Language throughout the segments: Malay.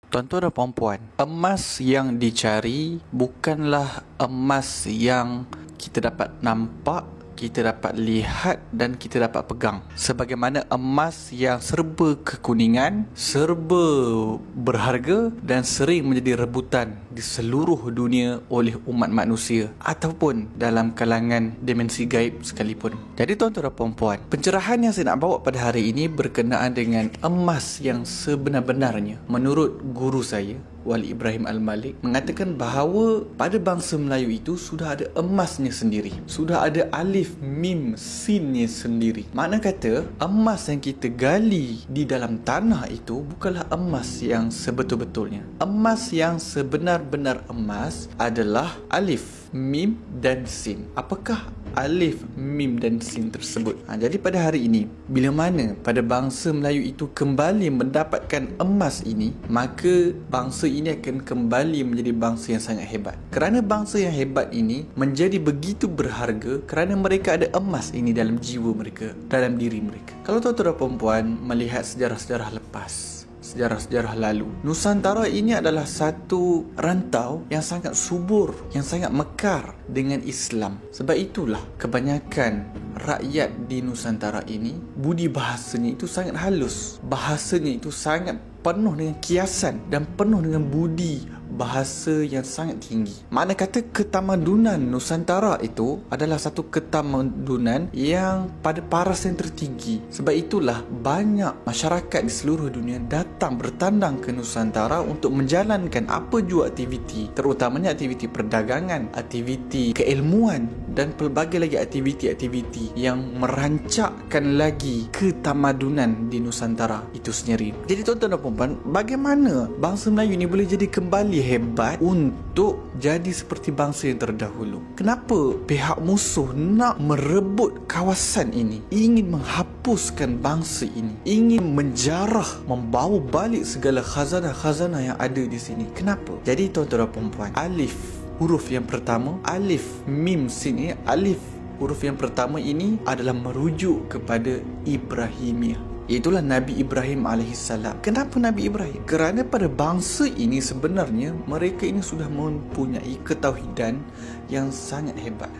Tuan-tuan dan puan-puan, emas yang dicari bukanlah emas yang kita dapat nampak, kita dapat lihat dan kita dapat pegang. Sebagaimana emas yang serba kekuningan, serba berharga dan sering menjadi rebutan di seluruh dunia oleh umat manusia ataupun dalam kalangan dimensi gaib sekalipun. Jadi tuan-tuan dan puan-puan, pencerahan yang saya nak bawa pada hari ini berkenaan dengan emas yang sebenar-benarnya. Menurut guru saya, Wali Ibrahim Al-Malik, mengatakan bahawa pada bangsa Melayu itu sudah ada emasnya sendiri, sudah ada alif, mim, sinnya sendiri. Makna kata, emas yang kita gali di dalam tanah itu bukanlah emas yang sebetul-betulnya. Emas yang sebenar-benar emas adalah alif, mim dan sin. Apakah alif, mim dan sin tersebut? Jadi pada hari ini, bila mana pada bangsa Melayu itu kembali mendapatkan emas ini, maka bangsa ini akan kembali menjadi bangsa yang sangat hebat. Kerana bangsa yang hebat ini menjadi begitu berharga kerana mereka ada emas ini dalam jiwa mereka, dalam diri mereka. Kalau tuan-tuan dan puan-puan melihat sejarah-sejarah lepas, sejarah-sejarah lalu, Nusantara ini adalah satu rantau yang sangat subur, yang sangat mekar dengan Islam. Sebab itulah kebanyakan rakyat di Nusantara ini, budi bahasanya itu sangat halus, bahasanya itu sangat penuh dengan kiasan dan penuh dengan budi bahasa yang sangat tinggi. Makna kata ketamadunan Nusantara itu adalah satu ketamadunan yang pada paras yang tertinggi. Sebab itulah banyak masyarakat di seluruh dunia datang bertandang ke Nusantara untuk menjalankan apa jua aktiviti, terutamanya aktiviti perdagangan, aktiviti keilmuan dan pelbagai lagi aktiviti-aktiviti yang merancakkan lagi ketamadunan di Nusantara itu sendiri. Jadi tuan-tuan dan puan-puan, bagaimana bangsa Melayu ini boleh jadi kembali hebat untuk jadi seperti bangsa yang terdahulu? Kenapa pihak musuh nak merebut kawasan ini, ingin menghapuskan bangsa ini, ingin menjarah, membawa balik segala khazanah-khazanah yang ada di sini? Kenapa? Jadi tuan-tuan dan puan-puan, alif, huruf yang pertama, alif, mim, sin ini, alif huruf yang pertama ini adalah merujuk kepada Ibrahimiyah, iaitulah Nabi Ibrahim alaihissalam. Kenapa Nabi Ibrahim? Kerana pada bangsa ini sebenarnya mereka ini sudah mempunyai ketauhidan yang sangat hebat.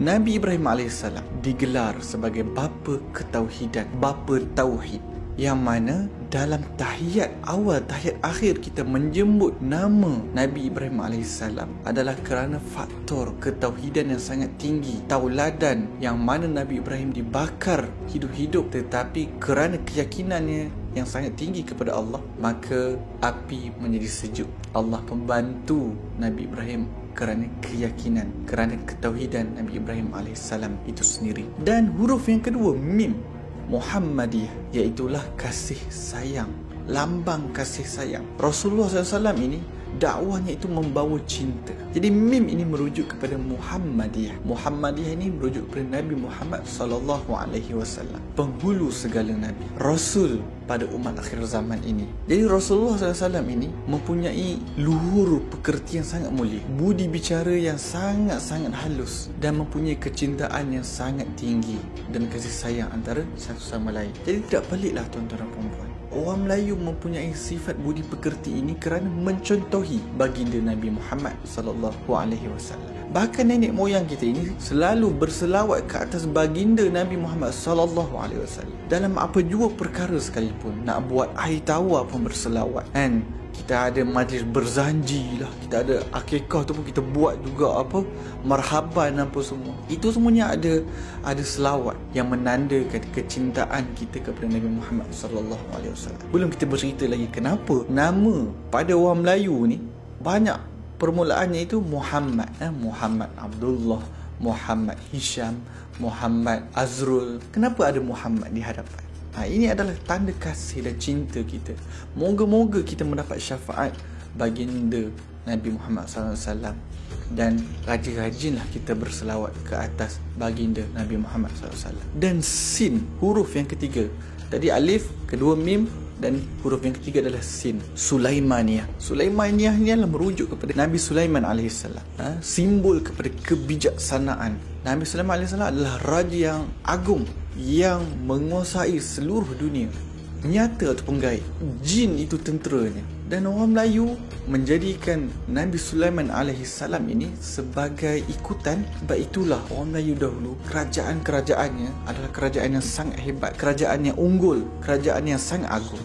Nabi Ibrahim alaihissalam digelar sebagai bapa ketauhidan, bapa tauhid, yang mana dalam tahiyat awal, tahiyat akhir kita menjemput nama Nabi Ibrahim AS adalah kerana faktor ketauhidan yang sangat tinggi, tauladan yang mana Nabi Ibrahim dibakar hidup-hidup, tetapi kerana keyakinannya yang sangat tinggi kepada Allah, maka api menjadi sejuk. Allah membantu Nabi Ibrahim kerana keyakinan, kerana ketauhidan Nabi Ibrahim AS itu sendiri. Dan huruf yang kedua, mim, Muhammadiyah, iaitulah kasih sayang, lambang kasih sayang. Rasulullah SAW ini dakwahnya itu membawa cinta. Jadi mim ini merujuk kepada Muhammadiyah. Muhammadiyah ini merujuk kepada Nabi Muhammad SAW, penghulu segala nabi, Rasul pada umat akhir zaman ini. Jadi Rasulullah SAW ini mempunyai luhur pekerti yang sangat mulia, budi bicara yang sangat-sangat halus, dan mempunyai kecintaan yang sangat tinggi dan kasih sayang antara satu sama lain. Jadi tidak peliklah tuan-tuan dan puan-puan, orang Melayu mempunyai sifat budi pekerti ini kerana mencontohi baginda Nabi Muhammad SAW. Bahkan nenek moyang kita ini selalu berselawat ke atas baginda Nabi Muhammad SAW. Dalam apa jua perkara sekalipun, nak buat air tawar pun berselawat. And kita ada majlis berzanji lah, kita ada akikah tu pun kita buat juga apa, marhaban apa semua. Itu semuanya ada selawat yang menandakan kecintaan kita kepada Nabi Muhammad SAW. Belum kita bercerita lagi kenapa nama pada orang Melayu ni banyak permulaannya itu Muhammad, Muhammad Abdullah, Muhammad Hisham, Muhammad Azrul. Kenapa ada Muhammad di hadapan? Ini adalah tanda kasih dan cinta kita. Moga-moga kita mendapat syafaat baginda Nabi Muhammad SAW, dan rajin-rajinlah kita berselawat ke atas baginda Nabi Muhammad SAW. Dan sin, huruf yang ketiga. Tadi alif, kedua mim, dan huruf yang ketiga adalah sin, Sulaimaniyah. Sulaimaniyah ni adalah merujuk kepada Nabi Sulaiman AS, simbol kepada kebijaksanaan. Nabi Sulaiman AS adalah raja yang agung, yang menguasai seluruh dunia, nyata ataupun gaib. Jin itu tenteranya, Dan orang Melayu menjadikan Nabi Sulaiman alaihissalam ini sebagai ikutan. Sebab itulah orang Melayu dahulu, kerajaan-kerajaannya adalah kerajaan yang sangat hebat, kerajaan yang unggul, kerajaan yang sangat agung.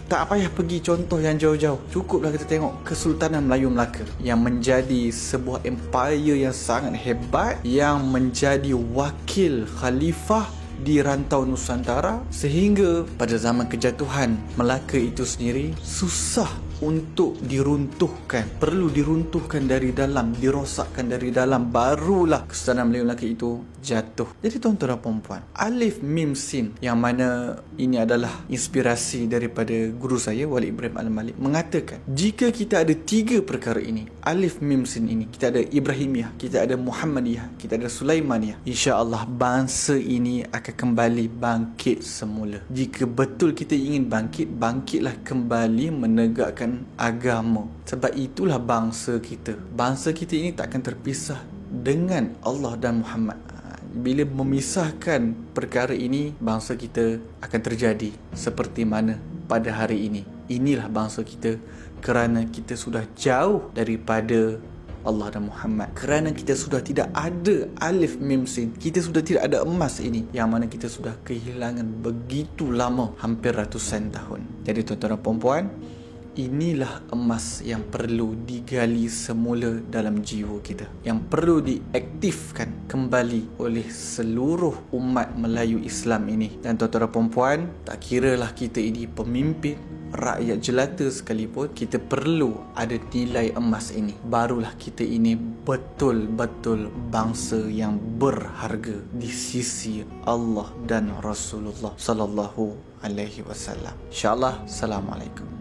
Tak payah pergi contoh yang jauh-jauh, cukuplah kita tengok Kesultanan Melayu Melaka yang menjadi sebuah empire yang sangat hebat, yang menjadi wakil khalifah di rantau Nusantara, sehingga pada zaman kejatuhan Melaka itu sendiri susah untuk diruntuhkan, perlu diruntuhkan dari dalam, dirosakkan dari dalam, barulah Kesultanan Melayu Melaka itu jatuh. Jadi tuan-tuan dan puan-puan, Alif Mim Sin, yang mana ini adalah inspirasi daripada guru saya Walid Ibrahim Al-Malik, mengatakan jika kita ada 3 perkara ini, Alif Mim Sin ini, kita ada Ibrahimiyah, kita ada Muhammadiyah, kita ada Sulaimaniyah, insya-Allah bangsa ini akan kembali bangkit semula. Jika betul kita ingin bangkit, bangkitlah kembali menegakkan agama. Sebab itulah bangsa kita. Bangsa kita ini tak akan terpisah dengan Allah dan Muhammad. Bila memisahkan perkara ini, bangsa kita akan terjadi seperti mana pada hari ini. Inilah bangsa kita, kerana kita sudah jauh daripada Allah dan Muhammad, kerana kita sudah tidak ada Alif Mim Sin, kita sudah tidak ada emas ini, yang mana kita sudah kehilangan begitu lama, hampir ratusan tahun. Jadi tuan-tuan dan puan-puan, inilah emas yang perlu digali semula dalam jiwa kita, yang perlu diaktifkan kembali oleh seluruh umat Melayu Islam ini. Dan tuan-tuan dan puan-puan, tak kiralah kita ini pemimpin, rakyat jelata sekalipun, kita perlu ada nilai emas ini. Barulah kita ini betul-betul bangsa yang berharga di sisi Allah dan Rasulullah sallallahu alaihi wasallam. InsyaAllah. Assalamualaikum.